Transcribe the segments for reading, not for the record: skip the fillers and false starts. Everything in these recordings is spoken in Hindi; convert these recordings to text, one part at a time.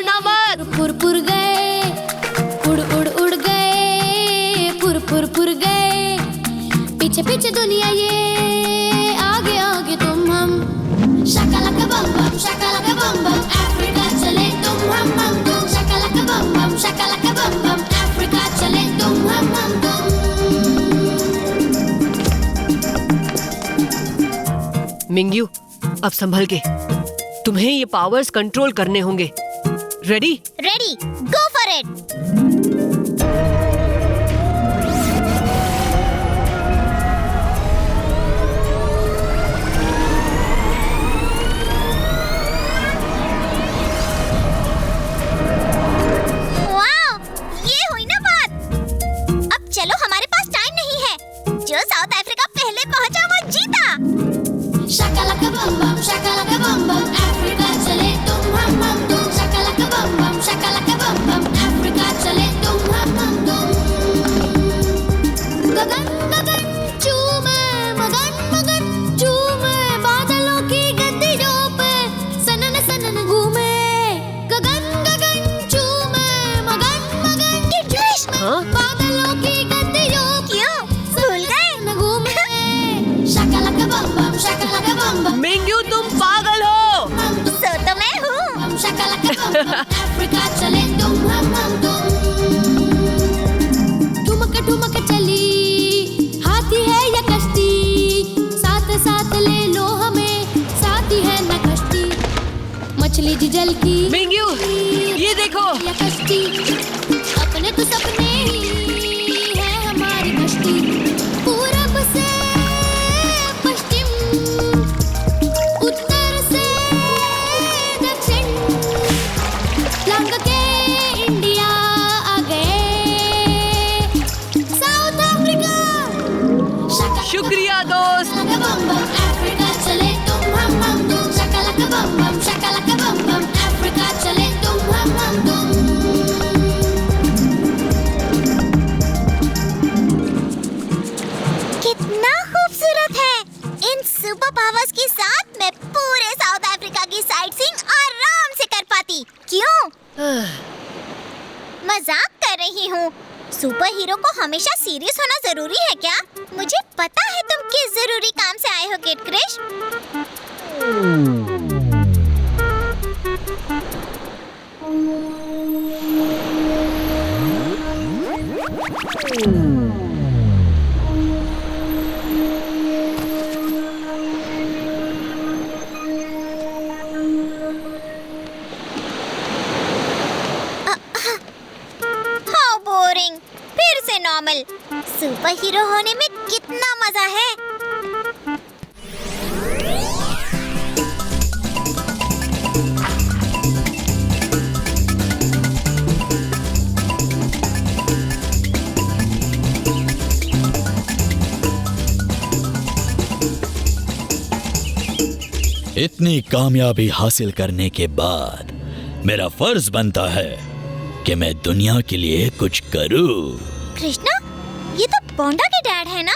छोड़ना मत। पुर पुर गए, उड़ उड़ उड़ गए, पुर पुर पुर गए, पीछे पीछे दुनिया ये, आगे आगे तुम हम। शाकालाका बम बम, शाकालाका बम बम, अफ्रीका चले तुम हम तुम। शाकालाका बम बम, शाकालाका बम बम, अफ्रीका चले तुम हम तुम। मिंग्यू, अब संभल के, तुम्हें ये पावर्स कंट्रोल करने होंगे। Ready? Ready, go for it. वाह, ये हुई ना बात। अब चलो, हमारे पास टाइम नहीं है। जो साउथ अफ्रीका पहले पहुंचा वो जीता। शाकालाका बम बम, शाकालाका बम बम, अफ्रीका चले तुम हम तुम। शाकालाका बम बम, शाकालाका बम बम, अफ्रीका चले तुम हम तुम। गगन गगन चूमे, मगन मगन चूमे, बादलों की गद्दियों पे सनन सनन घूमे। गगन गगन चूमे, मगन मगन हाँ? बादलों की गद्दियों क्यों भूल गए? घूमे। शाकालाका बम बम, शाकालाका बम बम, मिंग्यू, तुम पागल हो। सो तो मैं हूँ। शाकालाका बम बम, अफ्रीका चले तुम हम तुम। ठुमक ठुमक चली, हाथी है या कश्ती, साथ साथ ले लो हमें, साथी है न कश्ती। मछली जी जल की, मिंग्यू, ये देखो। या कश्ती, अपने तो सपने ही है हमारी कश्ती। पूरब से पश्चिम, उत्तर से दक्षिण, लंग के इंडिया आ गए, साउथ अफ्रीका। शुक्रिया दोस्त। शाकालाका बम बम, अफ्रीका चले तुम हम तुम। शाकालाका बम बम, शाकालाका बम बम, अफ्रीका चले तुम हम तुम। कितना खूबसूरत है। इन सुपर पावर्स के साथ मैं पूरे साउथ अफ्रीका की साइट सीइंग आराम से कर पाती। क्यों? मजाक कर रही हूँ। सुपर हीरो को हमेशा सीरियस होना जरूरी है क्या? मुझे पता है तुम किस जरूरी काम से आए हो किड क्रिश। How boring. फिर से नॉर्मल। सुपर हीरो होने में कितना मजा है। इतनी कामयाबी हासिल करने के बाद मेरा फर्ज बनता है कि मैं दुनिया के लिए कुछ करूं। कृष्णा, ये तो बोंडा के डैड है ना?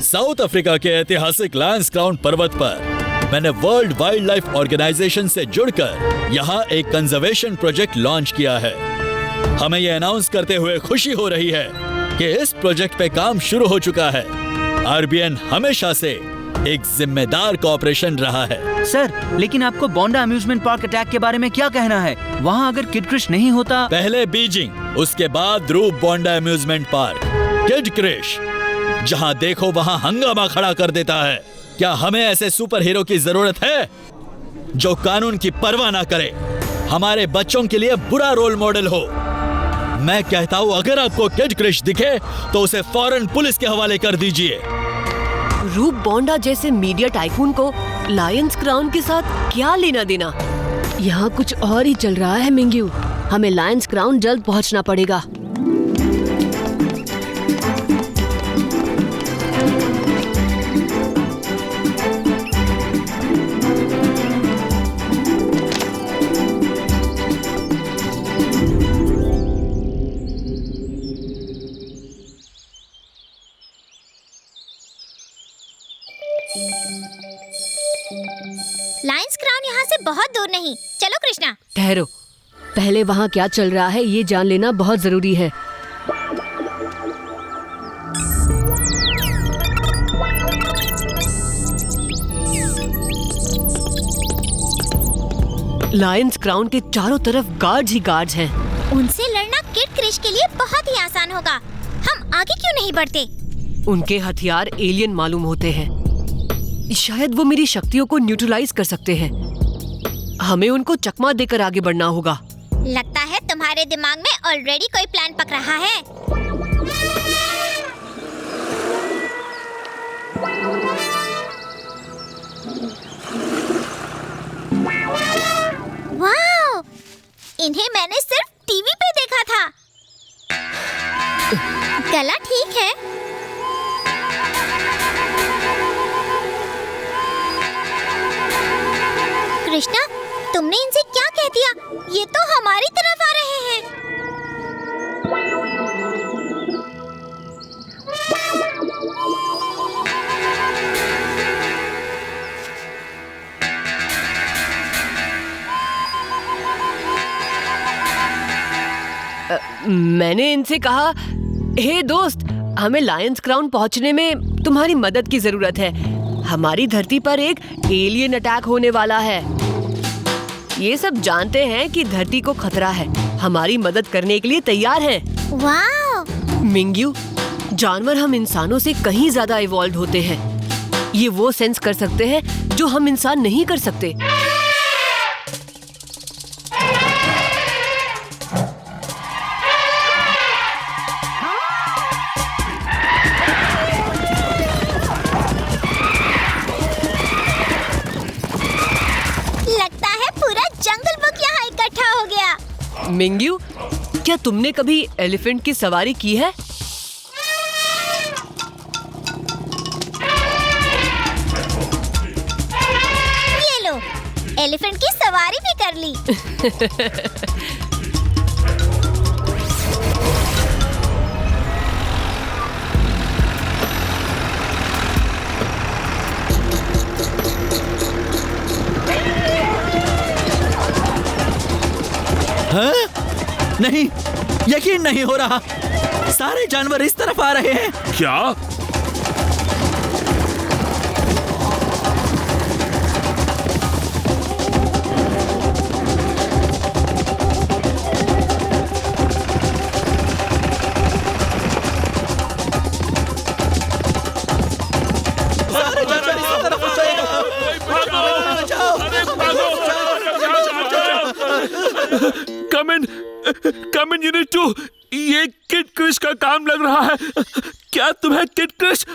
साउथ अफ्रीका के ऐतिहासिक लायंस क्राउन पर्वत पर मैंने वर्ल्ड वाइल्ड लाइफ ऑर्गेनाइजेशन से जुड़कर यहाँ एक कंजर्वेशन प्रोजेक्ट लॉन्च किया है। हमें ये अनाउंस करते हुए खुशी हो रही है कि इस प्रोजेक्ट पे काम शुरू हो चुका है। आरबीएन हमेशा से एक जिम्मेदार कॉर्पोरेशन रहा है। सर, लेकिन आपको बोंडा अम्यूजमेंट पार्क अटैक के बारे में क्या कहना है? वहाँ अगर किड क्रिश नहीं होता। पहले बीजिंग, उसके बाद रूप बोंडा अम्यूजमेंट पार्क। किड क्रिश जहाँ देखो वहाँ हंगामा खड़ा कर देता है। क्या हमें ऐसे सुपर हीरो की जरूरत है जो कानून की परवाह ना करे, हमारे बच्चों के लिए बुरा रोल मॉडल हो? मैं कहता हूँ अगर आपको किड क्रिश दिखे तो उसे फौरन पुलिस के हवाले कर दीजिए। रूप बोंडा जैसे मीडिया टाइकून को लायंस क्राउन के साथ क्या लेना देना? यहाँ कुछ और ही चल रहा है मिंग्यू। हमें लायंस क्राउन जल्द पहुँचना पड़ेगा। लायंस क्राउन यहाँ से बहुत दूर दूर नहीं। चलो कृष्णा। ठहरो, पहले वहाँ क्या चल रहा है ये जान लेना बहुत जरूरी है। लायंस क्राउन के चारों तरफ गार्ड्स ही गार्ड्स हैं। उनसे लड़ना किड क्रिश के लिए बहुत ही आसान होगा। हम आगे क्यों नहीं बढ़ते? उनके हथियार एलियन मालूम होते हैं। शायद वो मेरी शक्तियों को न्यूट्रलाइज कर सकते हैं। हमें उनको चकमा देकर आगे बढ़ना होगा। लगता है तुम्हारे दिमाग में ऑलरेडी कोई प्लान पक रहा है। वाओ! इन्हें मैंने सिर्फ टीवी पे देखा था। गला ठीक है। कृष्णा, तुमने इनसे क्या कह दिया? ये तो हमारी तरफ आ रहे हैं। मैंने इनसे कहा, हे दोस्त, हमें लायंस क्राउन पहुंचने में तुम्हारी मदद की जरूरत है। हमारी धरती पर एक एलियन अटैक होने वाला है। ये सब जानते हैं कि धरती को खतरा है। हमारी मदद करने के लिए तैयार हैं। वाओ! मिंग्यू, जानवर हम इंसानों से कहीं ज्यादा इवॉल्व होते हैं। ये वो सेंस कर सकते हैं जो हम इंसान नहीं कर सकते। लगता है पूरा जंगल बुक यहाँ इकट्ठा हो गया। मिंग्यू, क्या तुमने कभी एलिफेंट की सवारी की है? ये लो, एलिफेंट की सवारी भी कर ली। हाँ? नहीं, यकीन नहीं हो रहा। सारे जानवर इस तरफ आ रहे हैं। क्या? Come in, Unit 2। ये किड क्रिश का काम लग रहा है। क्या तुम्हें किड क्रिश?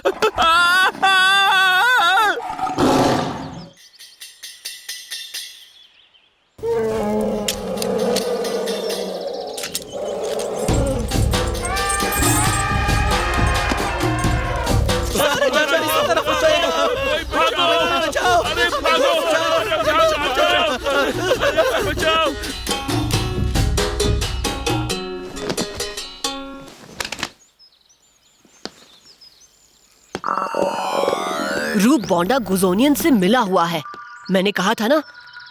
रूप बॉन्डा गुजोनियन से मिला हुआ है। मैंने कहा था ना,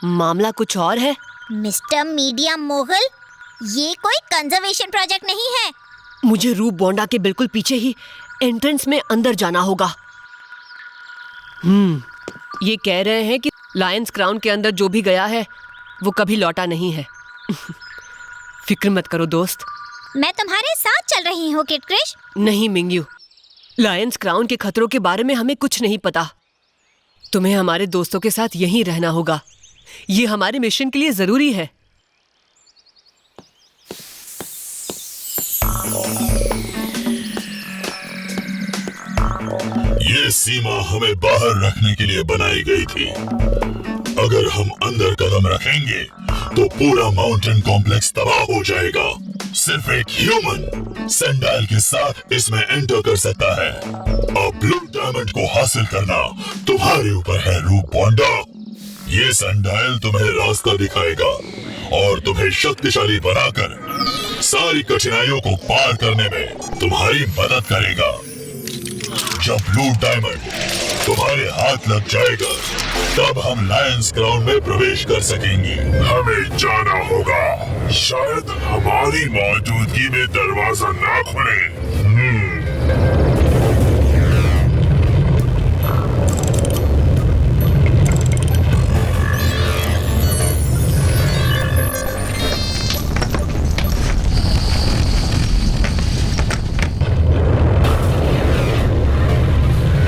मामला कुछ और है। मिस्टर मीडिया मोगल, ये कोई कंजर्वेशन प्रोजेक्ट नहीं है। मुझे रूप बॉन्डा के बिल्कुल पीछे ही एंट्रेंस में अंदर जाना होगा। ये कह रहे हैं कि लायंस क्राउन के अंदर जो भी गया है वो कभी लौटा नहीं है। फिक्र मत करो दोस्त। मैं तुम्हारे साथ चल रही हूँ किड क्रिश। नहीं मिंग्यू, लायंस क्राउन के खतरों के बारे में हमें कुछ नहीं पता। तुम्हें हमारे दोस्तों के साथ यहीं रहना होगा। ये हमारे मिशन के लिए जरूरी है। ये सीमा हमें बाहर रखने के लिए बनाई गई थी। अगर हम अंदर कदम रखेंगे तो पूरा माउंटेन कॉम्प्लेक्स तबाह हो जाएगा। सिर्फ एक ह्यूमन सैंडाइल के साथ इसमें एंटर कर सकता है। अब ब्लू डायमंड को हासिल करना तुम्हारे ऊपर है रूप बॉन्डा। ये सैंडाइल तुम्हें रास्ता दिखाएगा और तुम्हें शक्तिशाली बनाकर सारी कठिनाइयों को पार करने में तुम्हारी मदद करेगा। जब ब्लू डायमंड तुम्हारे हाथ लग जाएगा, तब हम लायंस क्राउन में प्रवेश कर सकेंगे। हमें जाना होगा, शायद हमारी मौजूदगी में दरवाजा ना खुले।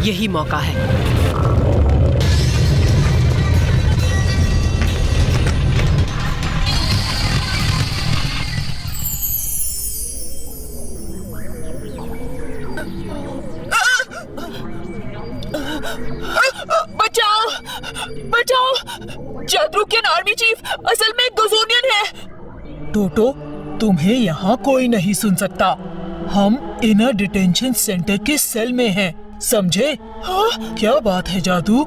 यही मौका है। बचाओ बचाओ, जादूकियन आर्मी चीफ असल में गुजोनियन है। टोटो, तुम्हें यहाँ कोई नहीं सुन सकता। हम इनर डिटेंशन सेंटर के सेल में हैं, समझे? हाँ? क्या बात है जादू?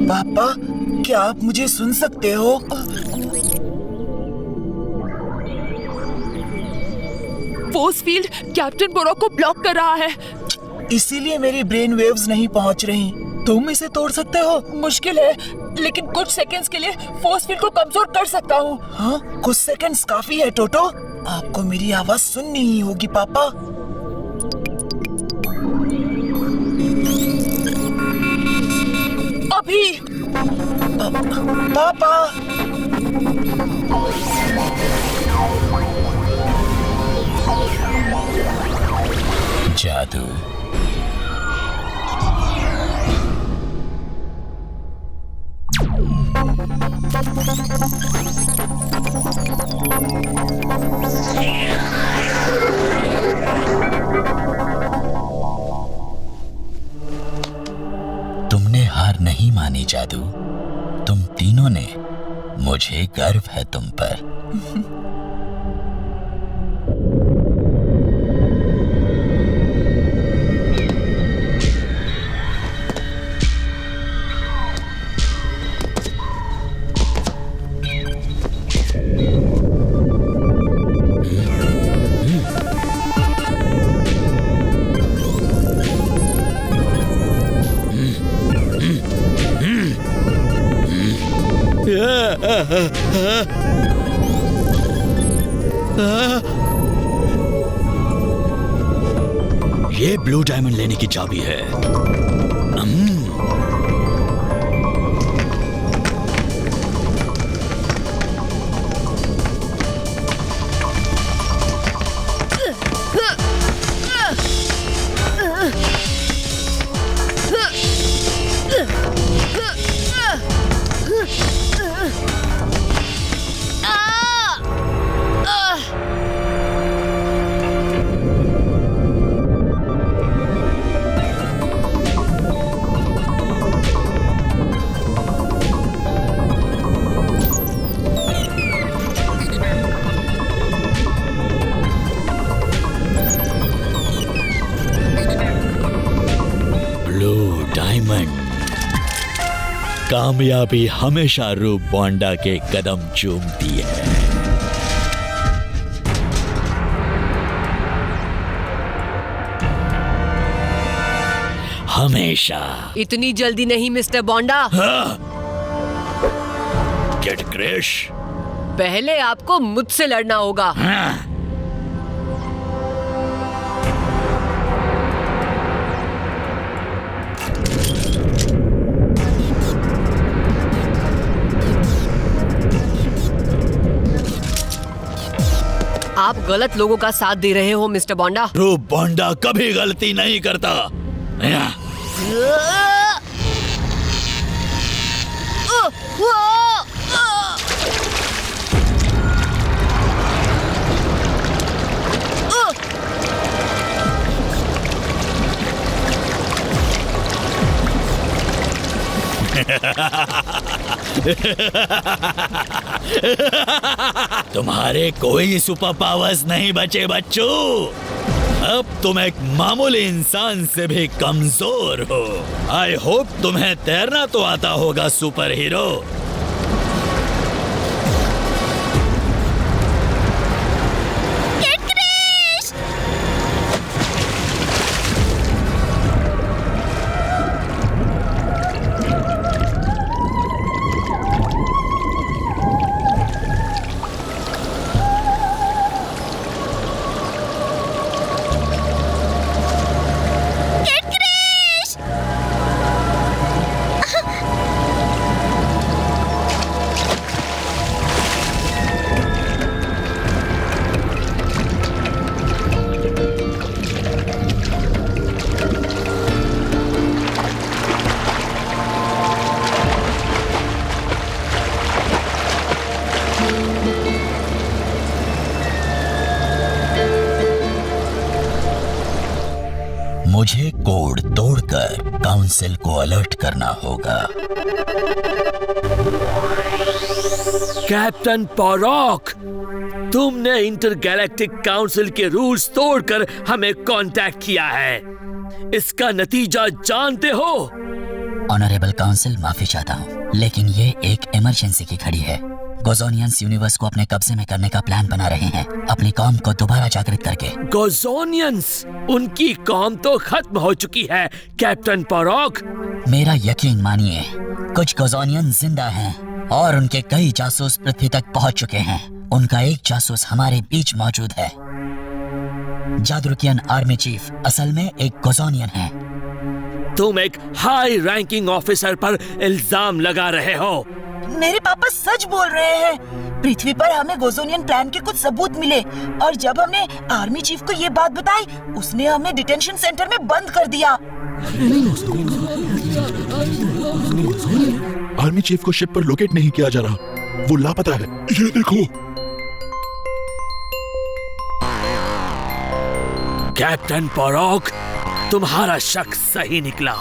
पापा, क्या आप मुझे सुन सकते हो? फोर्स फील्ड कैप्टन बोरो को ब्लॉक कर रहा है, इसीलिए मेरी ब्रेन वेव्स नहीं पहुंच रही। तुम इसे तोड़ सकते हो? मुश्किल है, लेकिन कुछ सेकंड्स के लिए फोर्स फील्ड को कमजोर कर सकता हूँ। हाँ, कुछ सेकंड्स काफी है टोटो। आपको मेरी आवाज सुननी ही होगी पापा। अभी पापा। जादू तुमने हार नहीं मानी जादू। तुम तीनों ने, मुझे गर्व है तुम पर। ये ब्लू डायमंड लेने की चाबी है। कामयाबी हमेशा रूप बोंडा के कदम चूमती है। हमेशा। इतनी जल्दी नहीं मिस्टर बोंडा। हाँ? किड क्रिश, पहले आपको मुझसे लड़ना होगा। हाँ? आप गलत लोगों का साथ दे रहे हो मिस्टर बोंडा। रूप बोंडा कभी गलती नहीं करता। तुम्हारे कोई सुपर पावर्स नहीं बचे बच्चों। अब तुम एक मामूली इंसान से भी कमजोर हो। आई होप तुम्हें तैरना तो आता होगा सुपर हीरो। उड़कर काउंसिल को अलर्ट करना होगा। कैप्टन पोरॉक, तुमने इंटरगैलेक्टिक काउंसिल के रूल्स तोड़कर हमें कांटेक्ट किया है। इसका नतीजा जानते हो? ऑनरेबल काउंसिल, माफी चाहता हूँ, लेकिन ये एक इमरजेंसी की घड़ी है। गोजोनियंस यूनिवर्स को अपने कब्जे में करने का प्लान बना रहे हैं, अपनी कौम को दोबारा जागृत करके। गोजोनियंस? उनकी कौम तो खत्म हो चुकी है कैप्टन पोरॉक। मेरा यकीन मानिए, कुछ गोजोनियन जिंदा हैं और उनके कई जासूस पृथ्वी तक पहुंच चुके हैं। उनका एक जासूस हमारे बीच मौजूद है। जादरुकियन आर्मी चीफ असल में एक गोजोनियन है। तुम एक हाई रैंकिंग ऑफिसर पर इल्जाम लगा रहे हो। मेरे पापा सच बोल रहे हैं। पृथ्वी पर हमें गोजोनियन प्लान के कुछ सबूत मिले और जब हमने आर्मी चीफ को ये बात बताई, उसने हमें डिटेंशन सेंटर में बंद कर दिया। आर्मी चीफ को शिप पर लोकेट नहीं किया जा रहा, वो लापता है। ये देखो। कैप्टन पोरॉक, तुम्हारा शक सही निकला।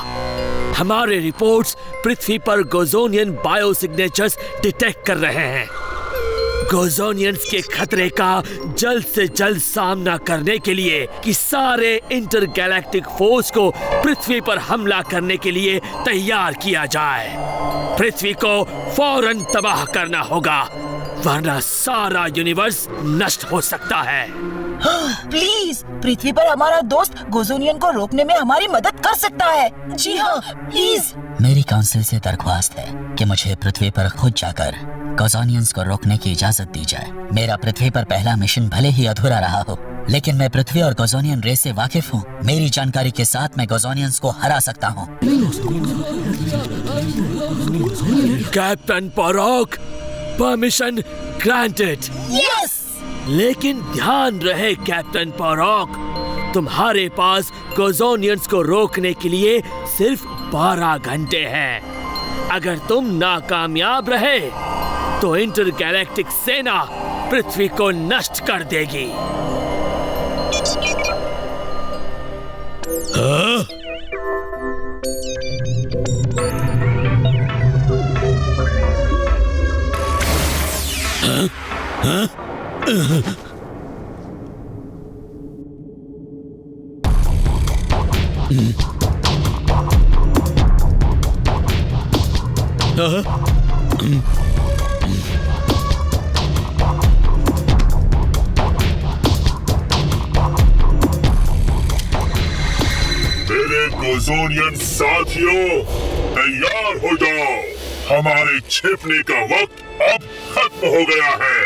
हमारे रिपोर्ट्स पृथ्वी पर गोजोनियन बायो सिग्नेचर्स डिटेक्ट कर रहे हैं। गोजोनियंस के खतरे का जल्द से जल्द सामना करने के लिए कि सारे इंटरगैलेक्टिक फोर्स को पृथ्वी पर हमला करने के लिए तैयार किया जाए। पृथ्वी को फौरन तबाह करना होगा, वरना सारा यूनिवर्स नष्ट हो सकता है। प्लीज, पृथ्वी पर हमारा दोस्त गोजोनियन को रोकने में हमारी मदद कर सकता है। जी हाँ, प्लीज। मेरी काउंसिल से दरख्वास्त है कि मुझे पृथ्वी पर खुद जाकर गोजोनियंस को रोकने की इजाजत दी जाए। मेरा पृथ्वी पर पहला मिशन भले ही अधूरा रहा हो, लेकिन मैं पृथ्वी और गोजोनियन रेस से वाकिफ हूँ। मेरी जानकारी के साथ मैं गोजोनियंस को हरा सकता हूँ। कैप्टन पोरॉक, परमिशन ग्रांटेड। यस। लेकिन ध्यान रहे कैप्टन पोरॉक, तुम्हारे पास गोजोनियंस को रोकने के लिए सिर्फ 12 घंटे हैं। अगर तुम नाकामयाब रहे तो इंटरगैलेक्टिक सेना पृथ्वी को नष्ट कर देगी। मेरे गोजोनियन साथियों, तैयार हो जाओ। हमारे छिपने का वक्त अब खत्म हो गया है।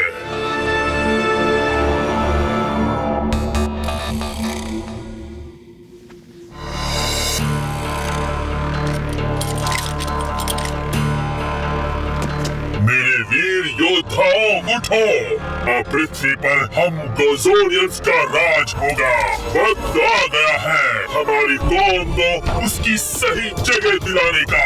मेरे वीर योद्धाओं, उठो। अब पृथ्वी पर हम गोजोनियंस का राज होगा। वक्त आ गया है हमारी कौम को उसकी सही जगह दिलाने का।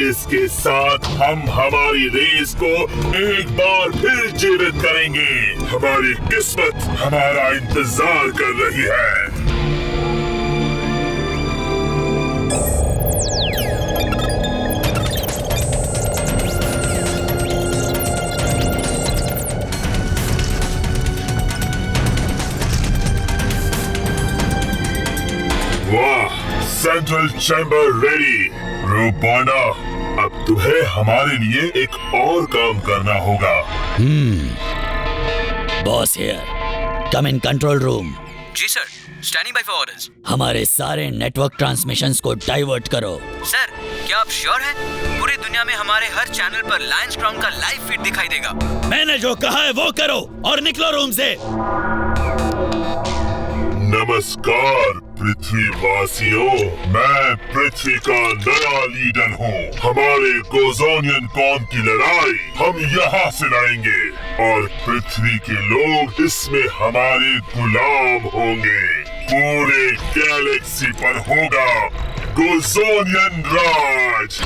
इसके साथ हम हमारी रेस को एक बार फिर जीवित करेंगे। हमारी किस्मत हमारा इंतजार कर रही है। वाह, सेंट्रल चैम्बर रेडी। रूप बॉन्डा, अब तुम्हें हमारे लिए एक और काम करना होगा। Boss here, come in control room. जी sir, standing by for orders. हमारे सारे नेटवर्क ट्रांसमिशंस को डाइवर्ट करो। सर, क्या आप श्योर हैं? पूरी दुनिया में हमारे हर चैनल पर लायंस क्राउन का लाइव फीड दिखाई देगा। मैंने जो कहा है वो करो और निकलो रूम से। नमस्कार पृथ्वीवासियों, मैं पृथ्वी का नया लीडर हूँ। हमारे गोजोनियन कौम की लड़ाई हम यहाँ से लड़ेंगे और पृथ्वी के लोग इसमें हमारे गुलाम होंगे। पूरे गैलेक्सी पर होगा गोजोनियन राज।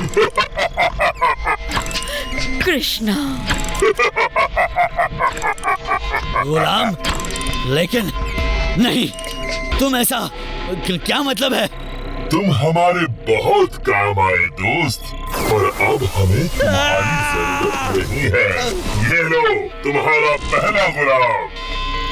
कृष्णा, गुलाम, लेकिन नहीं, तुम ऐसा क्या मतलब है? तुम हमारे बहुत काम आए दोस्त, पर अब हमें तुम्हारी जरूरत नहीं है। ये लो तुम्हारा पहला गुलाम।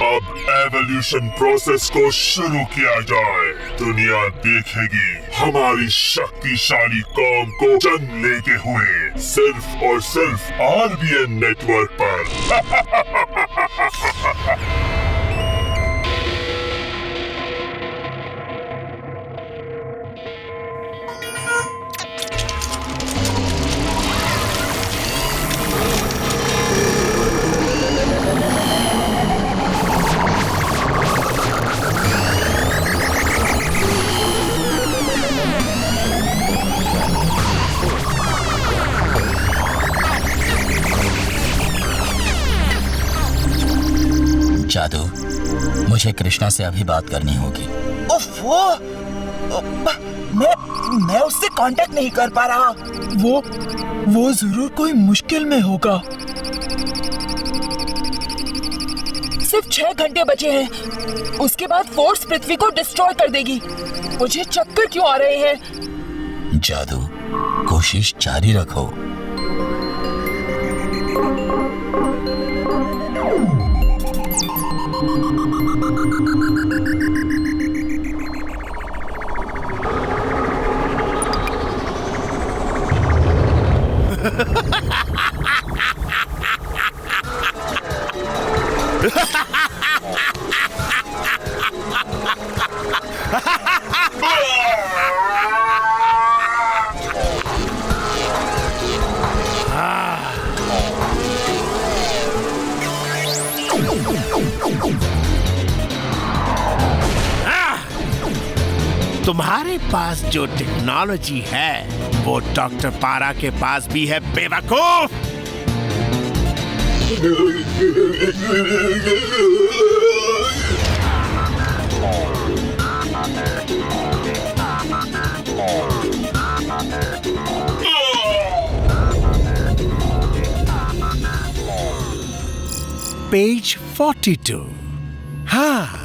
अब एवोल्यूशन प्रोसेस को शुरू किया जाए। दुनिया देखेगी हमारी शक्तिशाली कौम को जन्म लेते हुए सिर्फ और सिर्फ RBN नेटवर्क पर। जादू, मुझे कृष्णा से अभी बात करनी होगी। मैं उससे कांटेक्ट नहीं कर पा रहा। वो जरूर कोई मुश्किल में होगा। सिर्फ 6 घंटे बचे हैं। उसके बाद फोर्स पृथ्वी को डिस्ट्रॉय कर देगी। मुझे चक्कर क्यों आ रहे हैं? जादू, कोशिश जारी रखो। तुम्हारे पास जो टेक्नोलॉजी है वो डॉक्टर पारा के पास भी है, बेवकूफ। पेज 42। हाँ,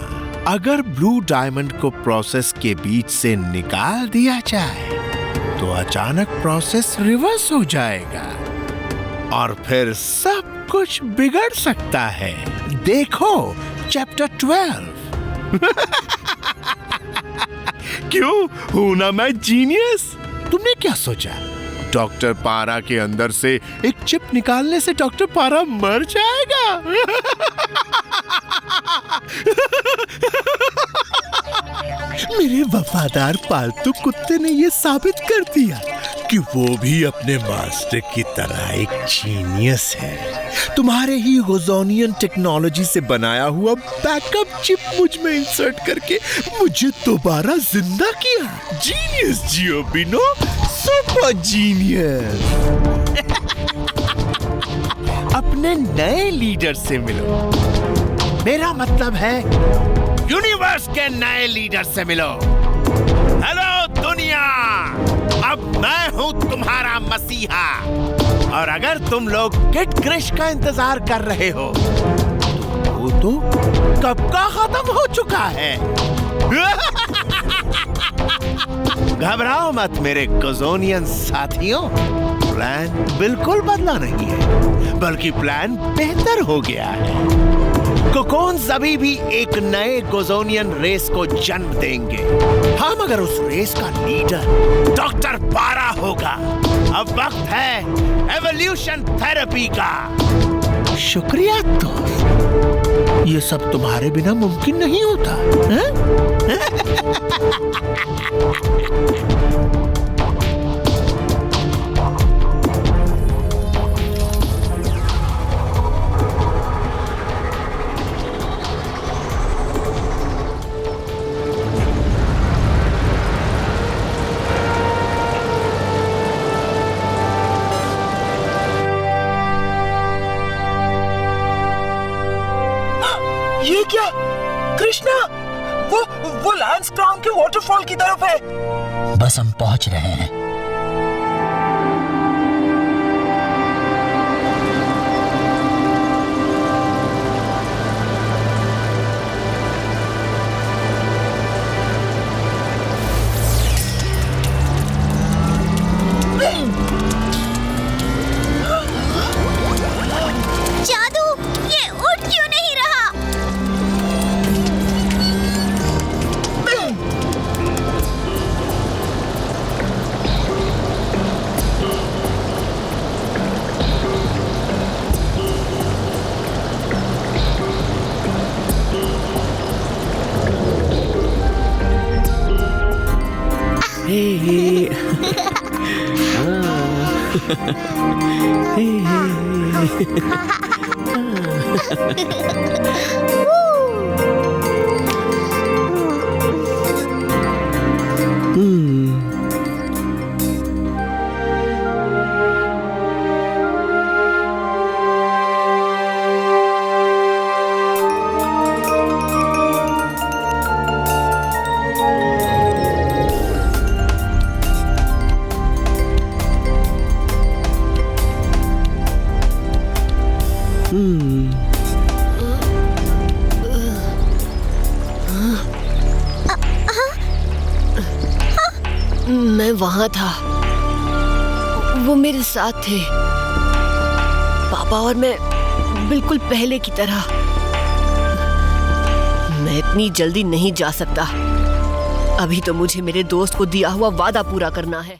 अगर ब्लू डायमंड को प्रोसेस के बीच से निकाल दिया जाए तो अचानक प्रोसेस रिवर्स हो जाएगा और फिर सब कुछ बिगड़ सकता है। देखो चैप्टर 12। क्यों हूं ना मैं जीनियस? तुमने क्या सोचा डॉक्टर पारा के अंदर से एक चिप निकालने से डॉक्टर पारा मर जाएगा? मेरे वफादार पालतू कुत्ते ने ये साबित कर दिया कि वो भी अपने मास्टर की तरह एक जीनियस है। तुम्हारे ही गोजोनियन टेक्नोलॉजी से बनाया हुआ बैकअप चिप मुझ में इंसर्ट करके मुझे दोबारा जिंदा किया। जीनियस जियोबिनो, सुपर जीनियस। अपने नए लीडर से मिलो। मेरा मतलब है यूनिवर्स के नए लीडर से मिलो। हेलो दुनिया, अब मैं हूं तुम्हारा मसीहा। और अगर तुम लोग किड क्रिश का इंतजार कर रहे हो तो वो तो कब का खत्म हो चुका है। घबराओ मत मेरे गोजोनियन साथियों, प्लान बिल्कुल बदला नहीं है, बल्कि प्लान बेहतर हो गया है। कोकोन्स अभी भी एक नए गोजोनियन रेस को जन्म देंगे। हम अगर उस रेस का लीडर डॉक्टर पारा होगा। अब वक्त है एवोल्यूशन थेरेपी का। शुक्रिया दोस्त, ये सब तुम्हारे बिना मुमकिन नहीं होता। ये क्या? कृष्णा, वो लायंस क्राउन के वाटरफॉल की तरफ है। बस हम पहुंच रहे हैं। मैं वहां था, वो मेरे साथ थे, पापा और मैं बिल्कुल पहले की तरह। मैं इतनी जल्दी नहीं जा सकता। अभी तो मुझे मेरे दोस्त को दिया हुआ वादा पूरा करना है।